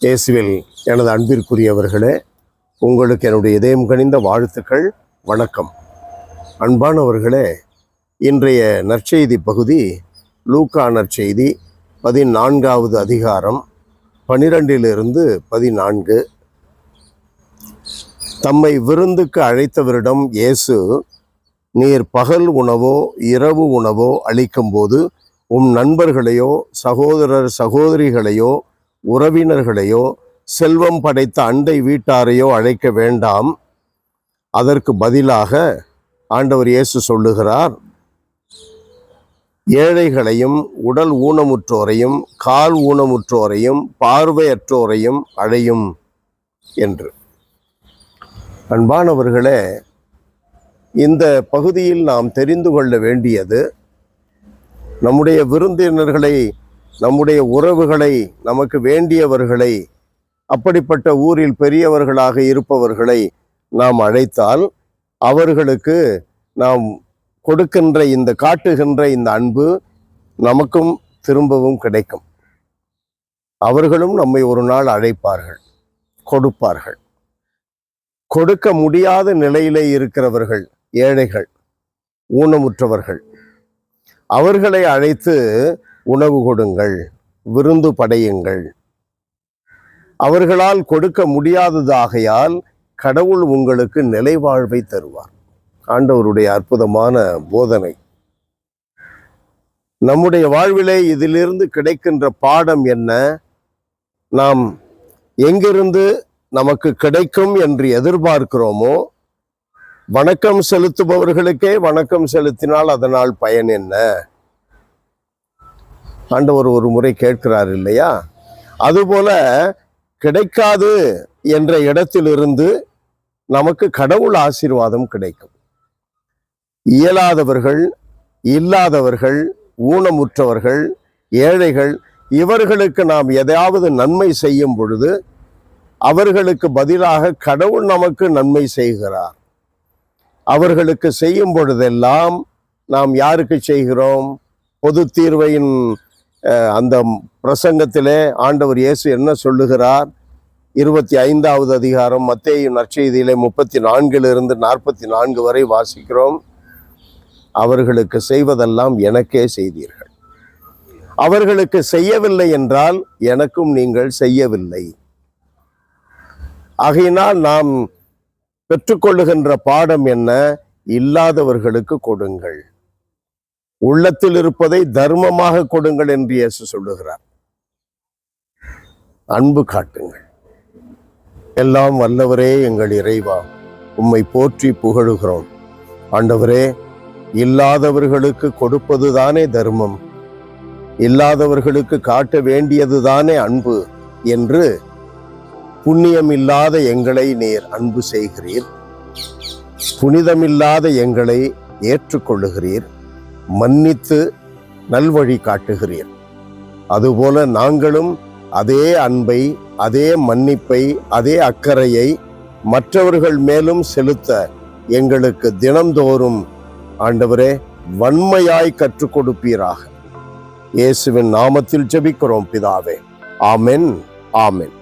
இயேசுவில் எனது அன்பிற்குரியவர்களே, உங்களுக்கு என்னுடைய இதயம் கனிந்த வாழ்த்துக்கள். வணக்கம். அன்பானவர்களே, இன்றைய நற்செய்தி பகுதி லூக்கா நற்செய்தி 14வது அதிகாரம் 12 14. தம்மை விருந்துக்கு அழைத்தவரிடம் இயேசு, நீர் பகல் உணவோ இரவு உணவோ அளிக்கும்போது உம் நண்பர்களையோ சகோதரர் சகோதரிகளையோ உறவினர்களையோ செல்வம் படைத்த அண்டை வீட்டாரையோ அழைக்க வேண்டாம். அதற்கு பதிலாக ஆண்டவர் இயேசு சொல்லுகிறார், ஏழைகளையும் உடல் ஊனமுற்றோரையும் கால் ஊனமுற்றோரையும் பார்வையற்றோரையும் அழையும் என்று. அன்பானவர்களே, இந்த பகுதியில் நாம் தெரிந்து கொள்ள வேண்டியது, நம்முடைய விருந்தினர்களை, நம்முடைய உறவுகளை, நமக்கு வேண்டியவர்களை, அப்படிப்பட்ட ஊரில் பெரியவர்களாக இருப்பவர்களை நாம் அழைத்தால் அவர்களுக்கு நாம் காட்டுகின்ற இந்த அன்பு நமக்கும் திரும்பவும் கிடைக்கும். அவர்களும் நம்மை ஒரு நாள் அழைப்பார்கள், கொடுப்பார்கள். கொடுக்க முடியாத நிலையிலே இருக்கிறவர்கள், ஏழைகள், ஊனமுற்றவர்கள், அவர்களை அழைத்து உணவு கொடுங்கள், விருந்து படையுங்கள். அவர்களால் கொடுக்க முடியாததாகையால் கடவுள் உங்களுக்கு நிலைவாழ்வை தருவார். ஆண்டவருடைய அற்புதமான போதனை. நம்முடைய வாழ்விலே இதிலிருந்து கிடைக்கின்ற பாடம் என்ன? நாம் எங்கிருந்து நமக்கு கிடைக்கும் என்று எதிர்பார்க்கிறோமோ, வணக்கம் செலுத்துபவர்களுக்கே வணக்கம் செலுத்தினால் அதனால் பயன் என்ன? ஆண்டவர் ஒரு முறை கேட்கிறார் இல்லையா? அதுபோல கிடைக்காது என்ற இடத்திலிருந்து நமக்கு கடவுள் ஆசீர்வாதம் கிடைக்கும். இயலாதவர்கள், இல்லாதவர்கள், ஊனமுற்றவர்கள், ஏழைகள், இவர்களுக்கு நாம் எதையாவது நன்மை செய்யும் பொழுது அவர்களுக்கு பதிலாக கடவுள் நமக்கு நன்மை செய்கிறார். அவர்களுக்கு செய்யும் பொழுதெல்லாம் நாம் யாருக்கு செய்கிறோம்? பொது தீர்வையின் அந்த பிரசங்கத்திலே ஆண்டவர் இயேசு என்ன சொல்லுகிறார்? 25வது அதிகாரம் மத்தேயு நற்செய்தியிலே 34 44 வரை வாசிக்கிறோம். அவர்களுக்கு செய்வதெல்லாம் எனக்கே செய்தீர்கள். அவர்களுக்கு செய்யவில்லை என்றால் எனக்கும் நீங்கள் செய்யவில்லை. ஆகையினால் நாம் பெற்றுக்கொள்ளுகின்ற பாடம் என்ன? இல்லாதவர்களுக்கு கொடுங்கள், உள்ளத்தில் இருப்பதை தர்மமாக கொடுங்கள் என்று இயேசு சொல்லுகிறார். அன்பு காட்டுங்கள். எல்லாம் வல்லவரே, எங்கள் இறைவா, உம்மை போற்றி புகழுகிறோம். ஆண்டவரே, இல்லாதவர்களுக்கு கொடுப்பதுதானே தர்மம், இல்லாதவர்களுக்கு காட்ட வேண்டியதுதானே அன்பு என்று புண்ணியமில்லாத எங்களை நீர் அன்பு செய்கிறீர். புனிதமில்லாத எங்களை ஏற்றுக்கொள்ளுகிறீர், மன்னித்து நல்வழி காட்டுகிறீர். அதுபோல நாங்களும் அதே அன்பை, அதே மன்னிப்பை, அதே அக்கறையை மற்றவர்கள் மேலும் செலுத்த எங்களுக்கு தினந்தோறும் ஆண்டவரே வன்மையாய் கற்றுக் கொடுப்பீராக. இயேசுவின் நாமத்தில் ஜெபிக்கிறோம் பிதாவே. ஆமென், ஆமென்.